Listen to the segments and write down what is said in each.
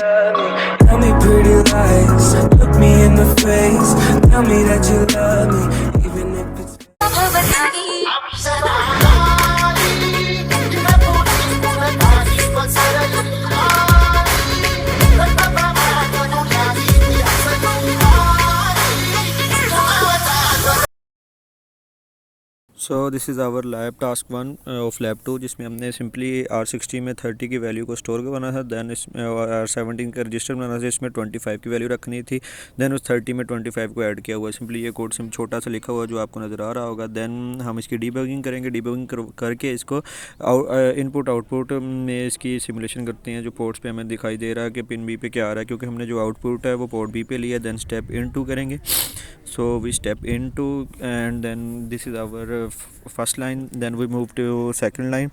love me. Tell me pretty lies, look me in the face. Tell me that you love me, even if it's so this is our lab task 1 of lab 2, जिसमें हमने simply R60 में 30 की value को store करवाना था। Then इसमें R17 का register बनाना था, इसमें 25 की वैल्यू रखनी थी। दैन उस 30 में 25 को ऐड किया हुआ है। सिंपली ये कोड सिम छोटा सा लिखा हुआ जो आपको नज़र आ रहा होगा। दैन हम इसकी डीबगिंग करेंगे। डीबगिंग करके इसको इनपुट आउटपुट में इसकी सिमुलेशन करते हैं। जो पोर्ट्स पे हमें दिखाई दे रहा है कि पिन बी पे क्या आ रहा है, क्योंकि हमने जो आउटपुट है वो पोर्ट बी पे लिया। दैन स्टेप इनटू करेंगे। So we step into, and then this is our first line. Then we move to second line,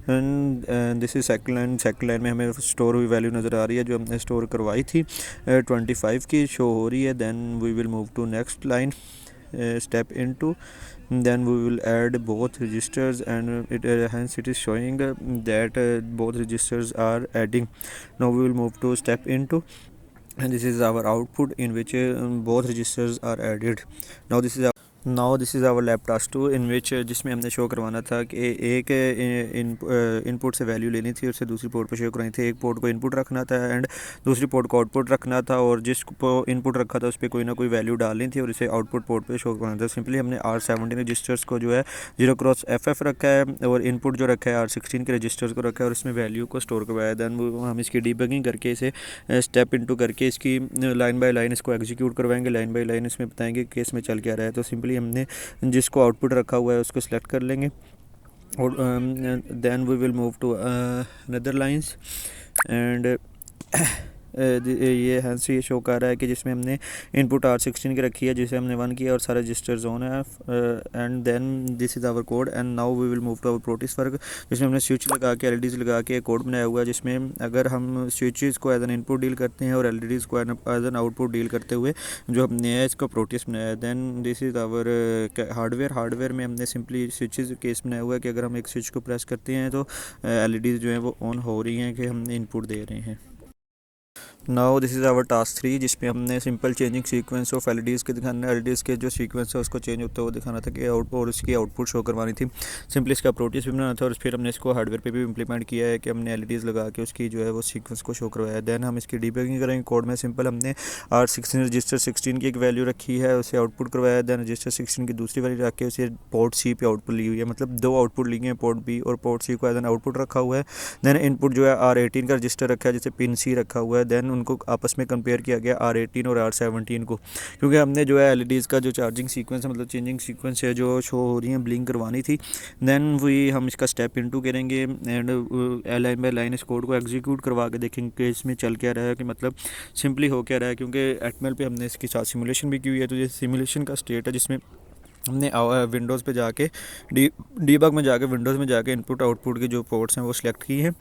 and this is second line. second line में हमें स्टोर हुई value नज़र आ रही है जो हमने स्टोर करवाई थी, 25 की शो हो रही है। then we will move to next line, step into, then we will add both registers, and hence it is showing that both registers are adding. Now we will move to step into, and this is our output in which both registers are added. Now this is our lab task 2 in which जिसमें हमने show करवाना था कि एक input से value लेनी थी, उससे दूसरी पोर्ट पे शो करवानी थी। एक पोर्ट को इनपुट रखना था एंड दूसरी पोर्ट को आउटपुट रखना था, और जिसको इनपुट रखा था उस पर कोई ना कोई वैल्यू डालनी थी और इसे आउटपुट पोर्ट पे शो करवाना था। सिंपली हमने R17 रजिस्टर्स को जो है 0x रखा है, और इनपुट जो रखा है R16 के रजिस्टर्स को रखा है, और इसमें वैल्यू को स्टोर करवाया। दैन हम इसकी डीबगिंग करके इसे स्टेप इनटू करके इसकी लाइन बाय लाइन इसको एग्जीक्यूट करवाएंगे। लाइन बाय लाइन इसमें बताएंगे कि इसमें चल क्या रहा है। तो सिंपली हमने जिसको आउटपुट रखा हुआ है उसको सिलेक्ट कर लेंगे, और then we will move to another lines, and ये हैंस ये शो कर रहा है कि जिसमें हमने इनपुट R16 की रखी है, जिसे हमने 1 किया और सारा रजिस्टर्स ऑन है। And then this is our code, and now we will move to our Proteus work, जिसमें हमने स्विच लगा के LEDs लगा के कोड बनाया हुआ है, जिसमें अगर हम स्विचेस को एज एन इनपुट डील करते हैं और LEDs को एज एन आउटपुट डील करते हुए जो हमने इसको प्रोटिस बनाया है। Then this is our hardware में हमने सिंपली स्विचेस केस बनाया हुआ है कि अगर हम एक स्विच को प्रेस करते हैं तो LEDs जो हैं वो ऑन हो रही हैं कि हम इनपुट दे रहे हैं। Now this is our task 3, जिसमें हमने simple changing sequence of LEDs के दिखाना, LEDs के जो सीक्वेंस है उसको चेंज होता है वो दिखाना था कि और उसकी आउटपुट शो करवानी थी। सिंपली इसका प्रोटिस भी बनाना था, और फिर हमने इसको हार्डवेयर पे भी इम्प्लीमेंट किया है कि हमने LEDs लगा के उसकी जो है वो सीक्वेंस को शो करवाया है। दैन हम इसकी डीबगिंग करेंगे। कोड में सिंपल हमने R16 रजिस्टर 16 की एक वैल्यू रखी है, उसे आउटपुट करवाया है। दैन रजिस्टर 16 की दूसरी वैल्यू रख के उसे पोर्ट C पे आउटपुट ली हुई है, मतलब 2 आउटपुट ली हैं, पोर्ट B और पोर्ट C को एज एन आउटपुट रखा हुआ है। दैन इनपुट जो है R18 का रजिस्टर रखा है जिसे पिन C रखा हुआ है। दैन उनको आपस में कंपेयर किया गया R18 और R17 को, क्योंकि हमने जो है LEDs का जो चार्जिंग सीक्वेंस है, मतलब चेंजिंग सीक्वेंस है जो शो हो रही है, ब्लिंक करवानी थी। दैन हम इसका स्टेप इनटू करेंगे, एंड लाइन बाय लाइन इस कोड को एग्जीक्यूट करवा के देखेंगे कि इसमें चल क्या रहा है, कि मतलब सिंपली हो क्या रहा है। क्योंकि एटमेल पे हमने इसकी साथ सिमुलेशन भी की हुई है, तो ये सिमुलेशन का स्टेट है जिसमें हमने विंडोज़ पे जाके डीबग में जाके विंडोज़ में जाके इनपुट आउटपुट के जो पोर्ट्स हैं वो सिलेक्ट किए हैं।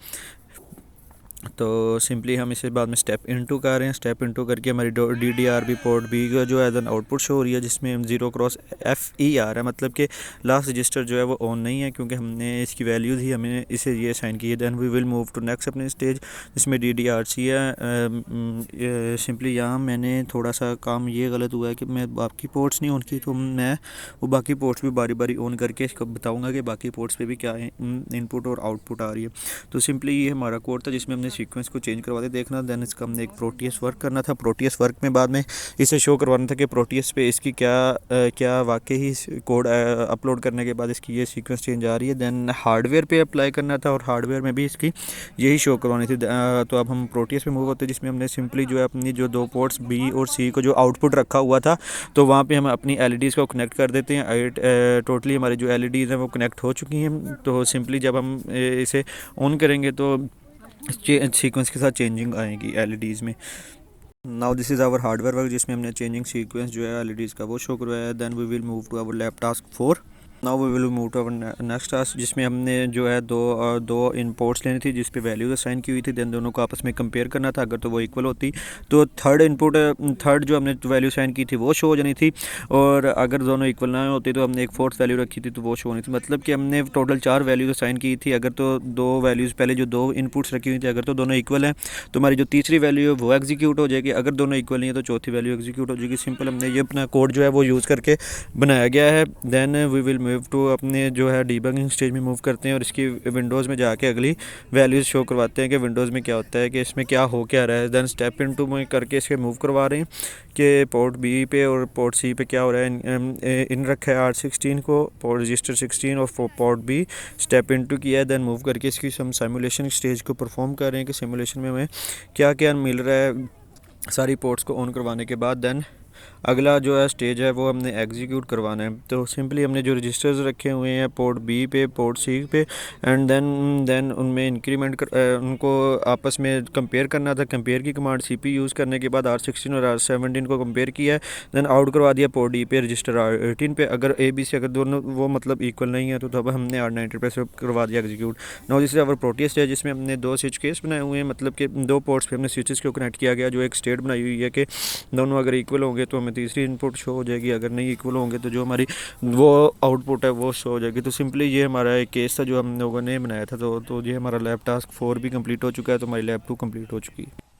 तो सिंपली हम इसे बाद में स्टेप इनटू कर रहे हैं। स्टेप इनटू करके हमारी DDR पोर्ट बी का जो एज एन आउटपुट शो हो रही है, जिसमें 0xFE आ रहा है, मतलब कि लास्ट रजिस्टर जो है वो ऑन नहीं है, क्योंकि हमने इसकी वैल्यू थी, हमें इसे ये असाइन की है। Then we will move to next अपने स्टेज, जिसमें DDRC है। सिंपली यहाँ मैंने थोड़ा सा काम ये गलत हुआ है कि मैं बाकी पोर्ट्स नहीं ऑन की, तो मैं वो बाकी पोर्ट्स भी बारी बारी ऑन करके इसको बताऊँगा कि बाकी पोर्ट्स पर भी क्या इनपुट और आउटपुट आ रही है। तो सिंपली ये हमारा कोड था जिसमें हमने सीक्वेंस को चेंज करवाते देखना। दैन इसका हमने एक प्रोटियस वर्क करना था। प्रोटियस वर्क में बाद में इसे शो करवाना था कि प्रोटियस पे इसकी क्या वाकई ही कोड अपलोड करने के बाद इसकी ये सीक्वेंस चेंज आ रही है। दैन हार्डवेयर पे अप्लाई करना था, और हार्डवेयर में भी इसकी यही शो करवानी थी। तो अब हम प्रोटियस पे मूव होते हैं, जिसमें हमने सिंपली जो है अपनी जो 2 पोर्ट्स B और C को जो आउटपुट रखा हुआ था, तो वहाँ पर हम अपनी LEDs को कनेक्ट कर देते हैं। टोटली हमारी जो LEDs हैं वो कनेक्ट हो चुकी हैं। तो सिंपली जब हम इसे ऑन करेंगे तो सीक्वेंस के साथ चेंजिंग आएगी LEDs में। Now this is our hardware work, जिसमें हमने चेंजिंग सीक्वेंस जो है LEDs का वो शो करवाया है। Then we will move to our lab task 4। Now we will move to our next task, जिसमें हमने जो है दो इनपुट्स लेनी थी जिस पे वैल्यूज असाइन की हुई थी, देन दोनों को आपस में कंपेयर करना था। अगर तो वो इक्वल होती तो थर्ड जो हमने वैल्यू असाइन की थी वो शो हो जानी थी, और अगर दोनों इक्वल ना होती तो हमने एक फोर्थ वैल्यू रखी थी तो वो शो होनी थी। मतलब कि हमने टोटल 4 वैल्यूज असाइन की थी। अगर तो दो वैल्यूज़ पहले जो 2 इनपुट्स रखी हुई थी अगर तो दोनों इक्वल हैं तो हमारी जो तीसरी वैल्यू है वो एग्जीक्यूट हो जाएगी। अगर दोनों इक्वल नहीं है तो चौथी वैल्यू एग्जीक्यूट हो जाएगी। सिंपल हमने ये अपना कोड जो है वो यूज़ करके बनाया गया है। Then we will move to अपने जो है डीबगिंग स्टेज में मूव करते हैं और इसकी विंडोज़ में जाके अगली वैल्यूज़ शो करवाते हैं कि विंडोज़ में क्या होता है, कि इसमें क्या हो क्या रहा है। देन स्टेप इनटू में करके इसके मूव करवा रहे हैं कि पोर्ट बी पे और पोर्ट सी पे क्या हो रहा है। इन रखा है R16 को, पोर्ट रजिस्टर 16 और पोर्ट बी स्टेप इनटू किया है। देन मूव करके इसकी हम सिमुलेशन स्टेज को परफॉर्म कर रहे हैं कि सिमुलेशन में हमें क्या क्या मिल रहा है सारी पोर्ट्स को ऑन करवाने के बाद। देन अगला जो है स्टेज है वो हमने एग्जीक्यूट करवाना है। तो सिंपली हमने जो रजिस्टर्स रखे हुए हैं पोर्ट बी पे पोर्ट सी पे, एंड देन उनमें इंक्रीमेंट उनको आपस में कंपेयर करना था। कंपेयर की कमांड CP यूज़ करने के बाद R16 और R17 को कंपेयर किया है। देन आउट करवा दिया पोर्ट डी पे रजिस्टर R18 पे। अगर ABC अगर दोनों वो मतलब इक्वल नहीं है तो तब हमने R19 पे से करवा दिया execute. Now this is our Proteus stage, जिसमें हमने 2 स्विच केस बनाए हुए हैं। मतलब कि 2 पोर्ट्स पे हमने स्विचेस को कनेक्ट किया गया, जो एक स्टेट बनाई हुई है कि दोनों अगर इक्वल होंगे तो हमें तीसरी इनपुट शो हो जाएगी, अगर नहीं इक्वल होंगे तो जो हमारी वो आउटपुट है वो शो हो जाएगी। तो सिंपली ये हमारा एक केस था जो हम लोगों ने बनाया था। तो ये हमारा लैब टास्क 4 भी कंप्लीट हो चुका है, तो हमारी लैब 2 कंप्लीट हो चुकी है।